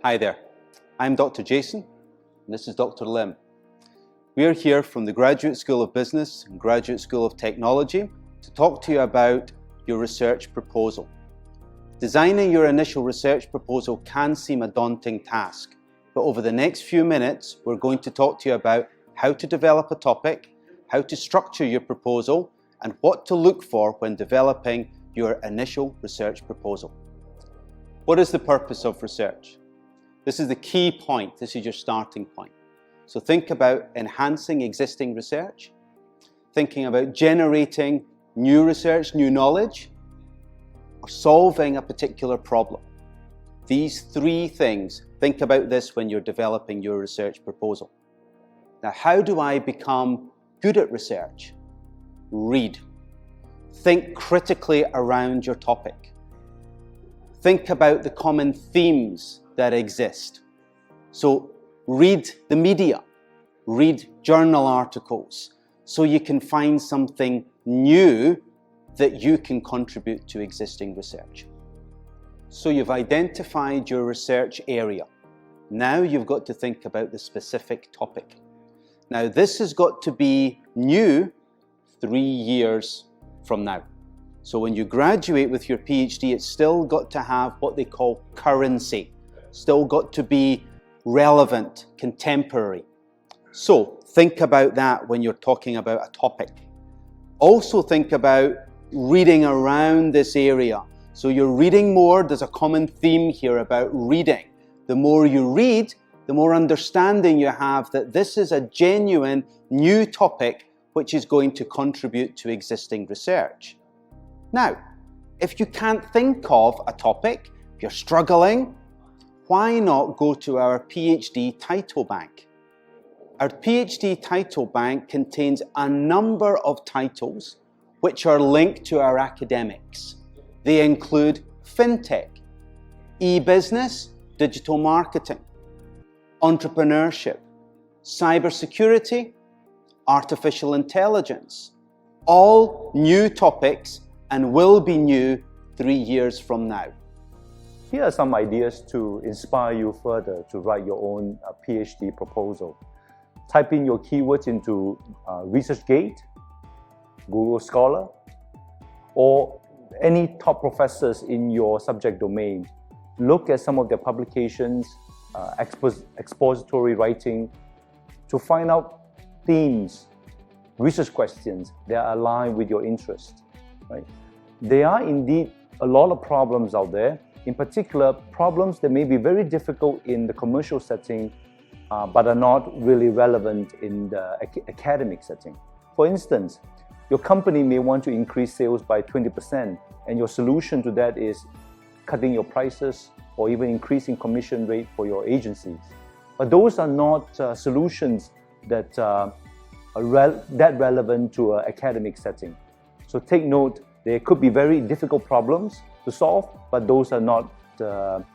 Hi there, I'm Dr. Jason and this is Dr. Lim. We are here from the Graduate School of Business and Graduate School of Technology to talk to you about your research proposal. Designing your initial research proposal can seem a daunting task, but over the next few minutes we're going to talk to you about how to develop a topic, how to structure your proposal, and what to look for when developing your initial research proposal. What is the purpose of research? This is the key point. This is your starting point. So think about enhancing existing research, thinking about generating new research, new knowledge, or solving a particular problem. These three things, think about this when you're developing your research proposal. Now, how do I become good at research? Read. Think critically around your topic. Think about the common themes that exist. So read the media, read journal articles, so you can find something new that you can contribute to existing research. So you've identified your research area. Now you've got to think about the specific topic. Now this has got to be new 3 years from now. So when you graduate with your PhD, it's still got to have what they call currency. Still got to be relevant, contemporary. So think about that when you're talking about a topic. Also think about reading around this area. So you're reading more. There's a common theme here about reading. The more you read, the more understanding you have that this is a genuine new topic which is going to contribute to existing research. Now, if you can't think of a topic, if you're struggling, why not go to our PhD title bank? Our PhD title bank contains a number of titles which are linked to our academics. They include fintech, e-business, digital marketing, entrepreneurship, cybersecurity, artificial intelligence, all new topics and will be new 3 years from now. Here are some ideas to inspire you further to write your own PhD proposal. Type in your keywords into ResearchGate, Google Scholar, or any top professors in your subject domain. Look at some of their publications, expository writing, to find out themes, research questions that align with your interest. Right? There are indeed a lot of problems out there. In particular, problems that may be very difficult in the commercial setting, but are not really relevant in the academic setting. For instance, your company may want to increase sales by 20%, and your solution to that is cutting your prices or even increasing commission rate for your agencies. But those are not solutions that are that relevant to an academic setting. So take note, there could be very difficult problems to solve, but those are not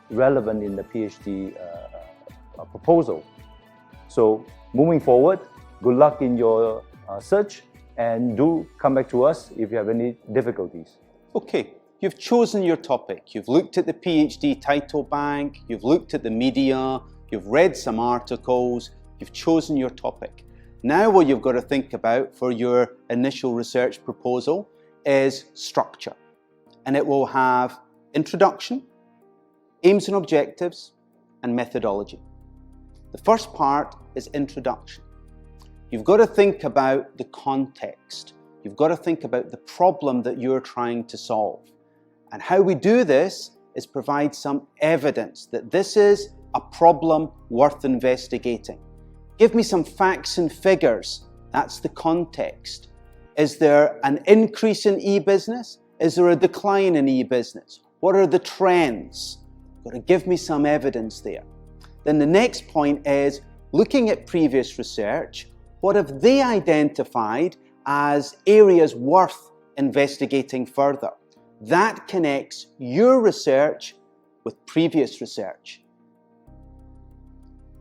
relevant in the PhD proposal. So moving forward, good luck in your search, and do come back to us if you have any difficulties. Okay, you've chosen your topic. You've looked at the PhD title bank, you've looked at the media, you've read some articles, you've chosen your topic. Now what you've got to think about for your initial research proposal is structure. And it will have introduction, aims and objectives, and methodology. The first part is introduction. You've got to think about the context. You've got to think about the problem that you're trying to solve. And how we do this is provide some evidence that this is a problem worth investigating. Give me some facts and figures. That's the context. Is there an increase in e-business? Is there a decline in e-business? What are the trends? You've got to give me some evidence there. Then the next point is looking at previous research. What have they identified as areas worth investigating further? That connects your research with previous research.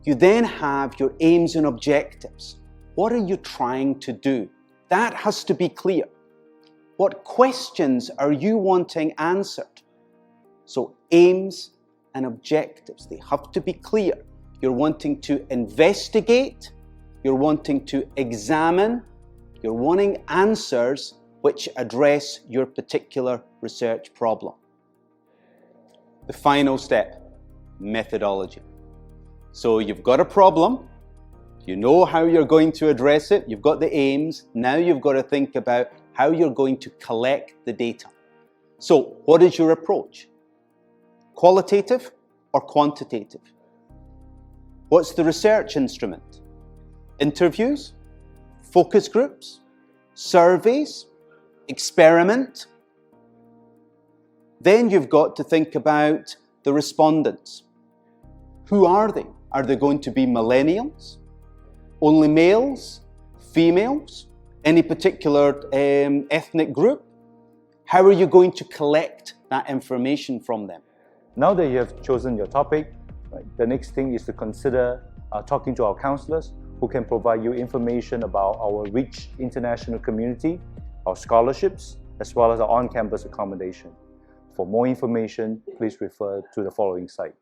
You then have your aims and objectives. What are you trying to do? That has to be clear. What questions are you wanting answered? So aims and objectives. They have to be clear. You're wanting to investigate, you're wanting to examine, you're wanting answers which address your particular research problem. The final step, methodology. So you've got a problem, you know how you're going to address it, you've got the aims, now you've got to think about how you're going to collect the data. So what is your approach? Qualitative or quantitative? What's the research instrument? Interviews? Focus groups? Surveys? Experiment? Then you've got to think about the respondents. Who are they? Are they going to be millennials? Only males? Females? Any particular ethnic group? How are you going to collect that information from them? Now that you have chosen your topic, right, the next thing is to consider talking to our counselors who can provide you information about our rich international community, our scholarships, as well as our on-campus accommodation. For more information, please refer to the following site.